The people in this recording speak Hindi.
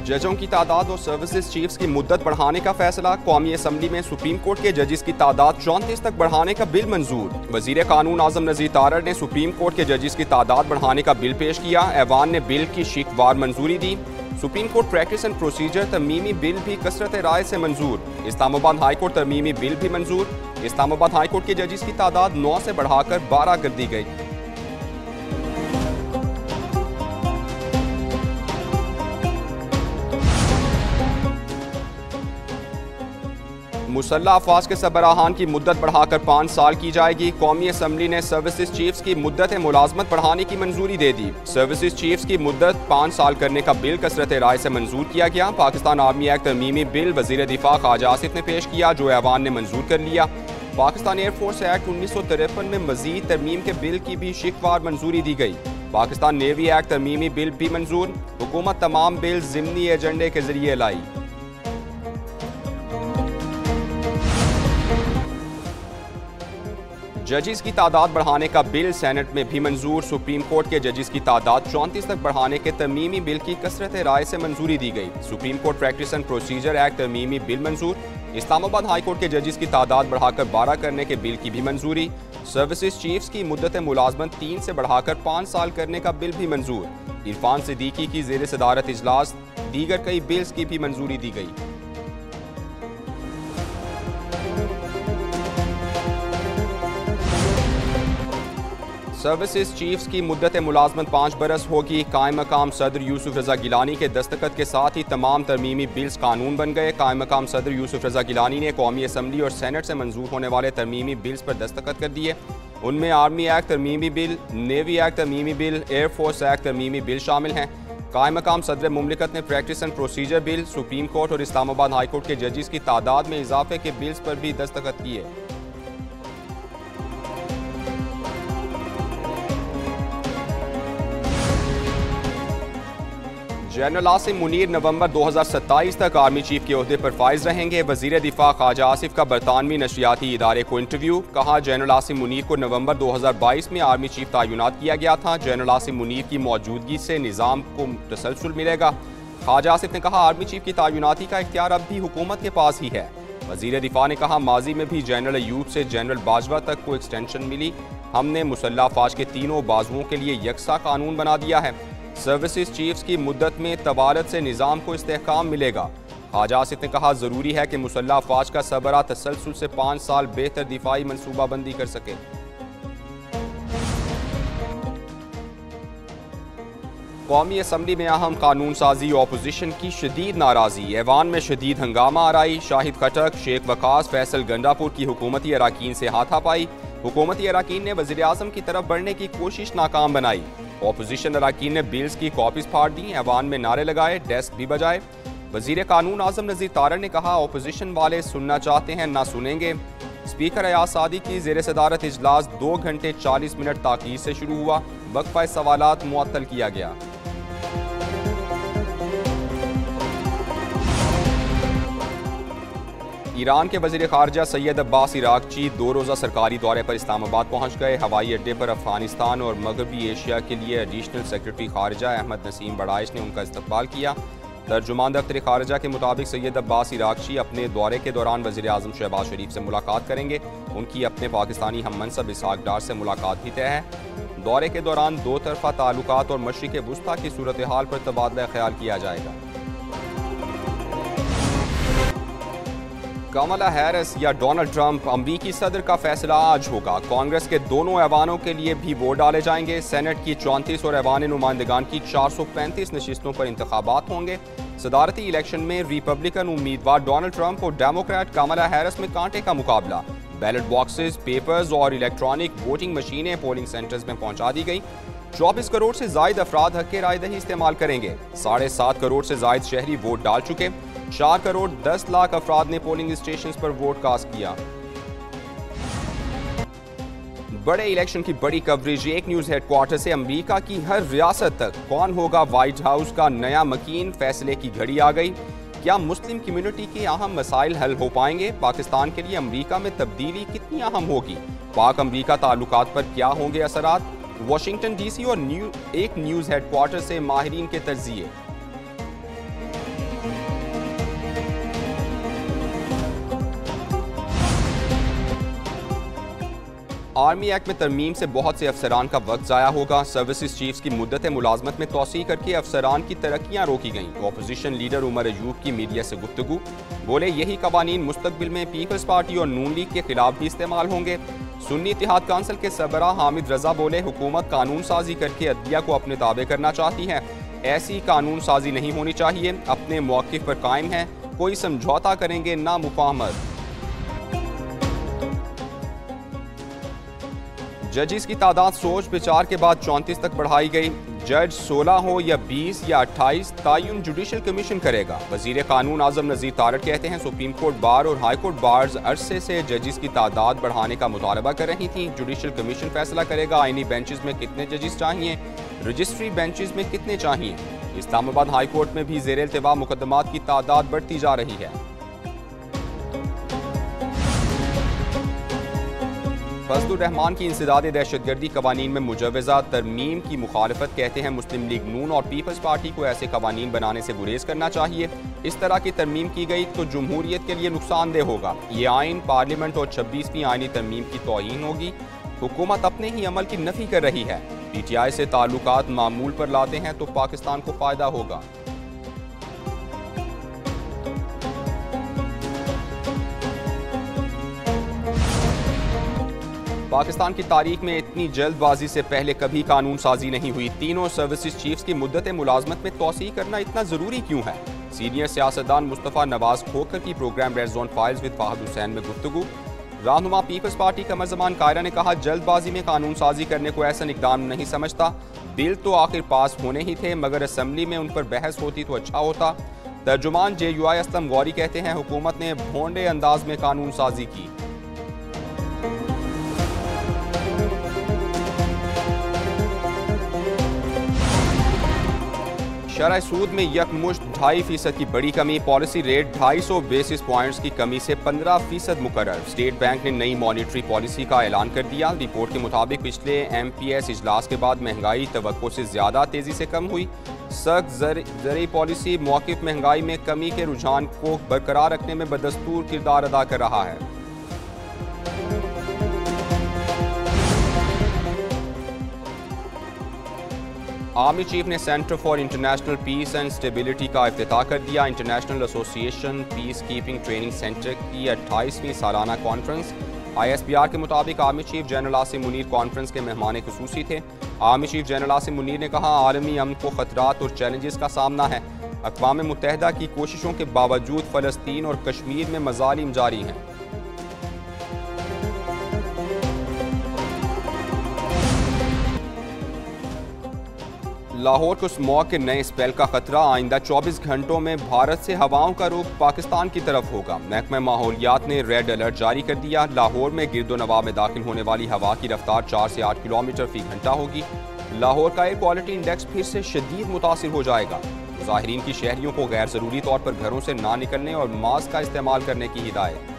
जजों की तादाद और सर्विसेज चीफ्स की मुद्दत बढ़ाने का फैसला। कौमी असम्बली में सुप्रीम कोर्ट के जजेस की तादाद 34 तक बढ़ाने का बिल मंजूर। वजीर कानून आजम नज़ीर तारड़ ने सुप्रीम कोर्ट के जजेस की तादाद बढ़ाने का बिल पेश किया। ऐवान ने बिल की शिकवार मंजूरी दी। Supreme court practice and procedure तरमीमी बिल भी कसरत राय से मंजूर। इस्लामाबाद हाई कोर्ट तरमीमी बिल भी मंजूर। इस्लामाबाद हाई कोर्ट के जजेस की तादाद 9 से बढ़ाकर 12 कर दी गई। मुसल्लह अफवाज के सरबराहान की मुद्दत बढ़ाकर 5 साल की जाएगी। कौमी असम्बली ने सर्विसेज चीफ्स की मुद्दत मुलाजमत बढ़ाने की मंजूरी दे दी। सर्विसेज चीफ्स की मुद्दत 5 साल करने का बिल कसरत राय से मंजूर किया गया। पाकिस्तान आर्मी एक्ट तरमीमी बिल वजीर दिफा ख्वाजा आसिफ ने पेश किया, जो ऐवान ने मंजूर कर लिया। पाकिस्तान एयरफोर्स एक्ट 1953 में मजीद तरमीम के बिल की भी शिकवार मंजूरी दी गई। पाकिस्तान नेवी एक्ट तरमीमी बिल भी मंजूर। हुकूमत तमाम बिल ज़िमनी एजेंडे के जरिए लाई। जजेस की तादाद बढ़ाने का बिल सेनेट में भी मंजूर। सुप्रीम कोर्ट के जजेस की तादाद 34 तक बढ़ाने के तरमीमी बिल की कसरत राय से मंजूरी दी गई। Supreme court practice and procedure act तरमीमी बिल मंजूर। इस्लामाबाद हाई कोर्ट के जजेस की तादाद बढ़ाकर 12 करने के बिल की भी मंजूरी। सर्विसेज चीफ्स की मुद्दत मुलाजमत 3 से बढ़ाकर 5 साल करने का बिल भी मंजूर। इरफान सिद्दीकी की ज़ेर सदारत इजलास दीगर कई बिल्स की भी मंजूरी दी गई। सर्विसेज चीफ्स की मुद्दत मुलाजमत 5 बरस होगी। कायम मकाम सदर यूसुफ रजा गिलानी के दस्तखत के साथ ही तमाम तरमीमी बिल्स कानून बन गए। कायम मकाम सदर यूसुफ रजा गिलानी ने कौमी असम्बली और सेनेट से मंजूर होने वाले तरमीमी बिल्स पर दस्तखत कर दिए। उनमें आर्मी एक्ट तरमीमी बिल, नेवी एक्ट तरमीमी बिल, एयरफोर्स एक्ट तरमीमी बिल शामिल हैं। कायम मकाम सदर मुमलिकत ने practice and procedure bill, supreme court और इस्लामाबाद हाई कोर्ट के जजेस की तादाद में इजाफे के बिल्स पर भी दस्तखत किए। जनरल आसिम मुनीर नवंबर 2027 तक आर्मी चीफ के ओहदे पर फाइज रहेंगे। वजीर दिफा ख्वाजा आसिफ का बरतानवी नशरियाती इदारे को इंटरव्यू। कहा, जनरल आसिम मुनीर को नवंबर 2022 में आर्मी चीफ तैनात किया गया था। जनरल आसिम मुनीर की मौजूदगी से निज़ाम को तसलसल मिलेगा। ख्वाजा आसिफ ने कहा, आर्मी चीफ की तैनाती का इख्तियार अब भी हुकूमत के पास ही है। वजीर दिफा ने कहा, माजी में भी जनरल अयूब से जनरल बाजवा तक को एक्सटेंशन मिली। हमने मुसल्लह अफवाज के तीनों बाजुओं के लिए यकसा कानून बना दिया है। सर्विसेज चीफ्स की मुद्दत में तबादत से निज़ाम को इस्तेहकाम मिलेगा। ख्वाजा आसिफ ने कहा, ज़रूरी है कि मुसल्लह अफवाज का सरबरा तसलसल से 5 साल बेहतर दिफाई मनसूबाबंदी कर सके। कौमी असम्बली में अहम कानून साजी, ऑपोजिशन की शदीद नाराज़गी। ऐवान में शदीद हंगामा आराई। शाहिद खटक, शेख वकास, फैसल गंडापुर की हुकूमती अराकीन से हाथापाई। हुकूमती अराकीन ने वज़ीर आज़म की तरफ बढ़ने की कोशिश नाकाम बनाई। ऑपोजिशन अराकीन ने बिल्स की कॉपीज फाड़ दी। ऐवान में नारे लगाए, डेस्क भी बजाए। वज़ीर कानून आजम नज़ीर तारड़ ने कहा, ऑपोजिशन वाले सुनना चाहते हैं ना सुनेंगे। स्पीकर अयाज सादी की ज़ेर सदारत इजलास 2 घंटे 40 मिनट ताख़ीर से शुरू हुआ। वक्फ़ा सवालात मुअत्तल किया गया। ईरान के वज़ीर ख़ारजा सैयद अब्बास इराक़ची 2 रोज़ा सरकारी दौरे पर इस्लामाबाद पहुँच गए। हवाई अड्डे पर अफ़गानिस्तान और मगरबी एशिया के लिए एडिशनल सेक्रेटरी ख़ारजा अहमद नसीम बड़ाइश ने उनका इस्तक़बाल किया। तर्जुमान दफ्तर ख़ारजा के मुताबिक सैयद अब्बास इराक़ची अपने दौरे के दौरान वज़ीर आज़म शहबाज शरीफ से मुलाकात करेंगे। उनकी अपने पाकिस्तानी हम मनसब इसहाक़ डार से मुलाकात भी तय है। दौरे के दौरान 2 तरफ़ा ताल्लुकात और मशरिक़ वुस्ता की सूरत हाल पर तबादला ख्याल किया जाएगा। कमला हैरिस या डोनाल्ड ट्रंप, अमरीकी सदर का फैसला आज होगा। कांग्रेस के दोनों ऐवानों के लिए भी वोट डाले जाएंगे। सेनेट की 34 और ऐवान नुमाइंदगान की 435 नशिस्तों पर इंतखाबात होंगे। सदारती इलेक्शन में रिपब्लिकन उम्मीदवार डोनाल्ड ट्रंप और डेमोक्रेट कमला हैरिस में कांटे का मुकाबला। बैलेट बॉक्सेस, पेपर्स और इलेक्ट्रॉनिक वोटिंग मशीनें पोलिंग सेंटर्स में पहुंचा दी गई। 24 करोड़ से जायद अफराद हक के राय दही इस्तेमाल करेंगे। 7.5 करोड़ से जायद शहरी वोट डाल चुके। 4 करोड़ 10 लाख अफराद ने पोलिंग स्टेशन पर वोट कास्ट किया। बड़े इलेक्शन की बड़ी कवरेज। एक न्यूज हेडक्वार्टर से अमेरिका की हर रियासत तक कौन होगा व्हाइट हाउस का नया मकीन, फैसले की घड़ी आ गई। क्या मुस्लिम कम्युनिटी के अहम मसाइल हल हो पाएंगे? पाकिस्तान के लिए अमेरिका में तब्दीली कितनी अहम होगी? पाक अमेरिका ताल्लुकात पर क्या होंगे असरात? वाशिंगटन डीसी और एक न्यूज हेडक्वार्टर से माहिरीन के तज्जिए। आर्मी एक्ट में तरमीम से बहुत से अफसरान का वक्त ज़ाया होगा। सर्विसेज चीफ्स की मुद्दत मुलाजमत में तोसी करके अफसरान की तरक्कियाँ रोकी गईं। अपोजिशन लीडर उमर अयूब की मीडिया से गुफ्तगू, बोले यही कवानीन मुस्तकबिल में पीपल्स पार्टी और नून लीग के खिलाफ भी इस्तेमाल होंगे। सुन्नी इत्तेहाद काउंसिल के सरबराह हामिद रजा बोले हुकूमत कानून साजी करके अदलिया को अपने ताबे करना चाहती है। ऐसी कानून साजी नहीं होनी चाहिए, अपने मौक़िफ़ पर कायम है, कोई समझौता करेंगे ना मुफाहमत। जजिस की तादाद सोच विचार के बाद 34 तक बढ़ाई गई। जज 16 हो या 20 या 28 तयन जुडिशल कमीशन करेगा। वजीर कानून आजम नज़ीर तारड़ कहते हैं सुप्रीम कोर्ट बार और हाई कोर्ट बार्स अरसे से जजिस की तादाद बढ़ाने का मुतालबा कर रही थी। जुडिशल कमीशन फैसला करेगा आईनी बेंचेस में कितने जजिस चाहिए, रजिस्ट्री बेंचेस में कितने चाहिए। इस्लामाबाद हाई कोर्ट में भी ज़ेर इल्तिवा मुकदमात की तादाद बढ़ती जा रही है। फजलुर रहमान की इंसदाद दहशतगर्दी कवानीन में मुजवज़ा तरमीम की मुखालफत, कहते हैं मुस्लिम लीग नून और पीपल्स पार्टी को ऐसे कवानीन बनाने से गुरेज करना चाहिए। इस तरह की तरमीम की गई तो जमहूरियत के लिए नुकसानदेह होगा। ये आइन पार्लियामेंट और 26वीं आइनी तरमीम की तौहीन होगी। हुकूमत अपने ही अमल की नफी कर रही है। PTI से ताल्लुकात मामूल पर लाते हैं तो पाकिस्तान को फ़ायदा होगा। पाकिस्तान की तारीख में इतनी जल्दबाजी से पहले कभी कानून साजी नहीं हुई। तीनों सर्विसेज चीफ्स की मुद्दत मुलाजमत में तोसी करना इतना ज़रूरी क्यों है। सीनियर सियासतदान मुस्तफ़ा नवाज खोखर की program red zone files with Fahad Hussain में गुफ्तगू। रहनुमा पीपल्स पार्टी कमर ज़मान कायरा ने कहा जल्दबाजी में कानून साजी करने को ऐसा इक़दाम नहीं समझता। बिल तो आखिर पास होने ही थे, मगर असम्बली में उन पर बहस होती तो अच्छा होता। तर्जुमान JUI असलम गौरी कहते हैं हुकूमत ने भोंडे अंदाज में कानून साजी की। शरह सूद में यकमुश्त 2.5% की बड़ी कमी। पॉलिसी रेट 250 बेसिस पॉइंट्स की कमी से 15% मुकर्रर। स्टेट बैंक ने नई मॉनिटरी पॉलिसी का ऐलान कर दिया। रिपोर्ट के मुताबिक पिछले MPS इजलास के बाद महंगाई तवक्को से ज़्यादा तेज़ी से कम हुई। सख्त ज़रई पॉलिसी मौक़िफ़ महंगाई में कमी के रुझान को बरकरार रखने में बदस्तूर किरदार अदा कर रहा है। आर्मी चीफ ने centre for international peace and stability का इफ्तिताह कर दिया। International association peace keeping training centre की 28वीं सालाना कॉन्फ्रेंस। ISPR के मुताबिक army chief general Asim Munir conference के मेहमान खुसूसी थे। Army chief general Asim Munir ने कहा आलमी अमन को खतरात और चैलेंजेस का सामना है। अक़वाम मुत्तहिदा की कोशिशों के बावजूद फ़लस्तीन और कश्मीर में मज़ालिम जारी हैं। लाहौर को स्मॉग के नए स्पेल का खतरा। आइंदा 24 घंटों में भारत से हवाओं का रुख पाकिस्तान की तरफ होगा। महकमा माहौलियात ने रेड अलर्ट जारी कर दिया। लाहौर में गिरदोनवा में दाखिल होने वाली हवा की रफ्तार 4 से 8 किलोमीटर फी घंटा होगी। लाहौर का एयर क्वालिटी इंडेक्स फिर से शदीद मुतासिर हो जाएगा। ज़ाहिरीन की शहरियों को गैर ज़रूरी तौर पर घरों से ना निकलने और मास्क का इस्तेमाल करने की हिदायत।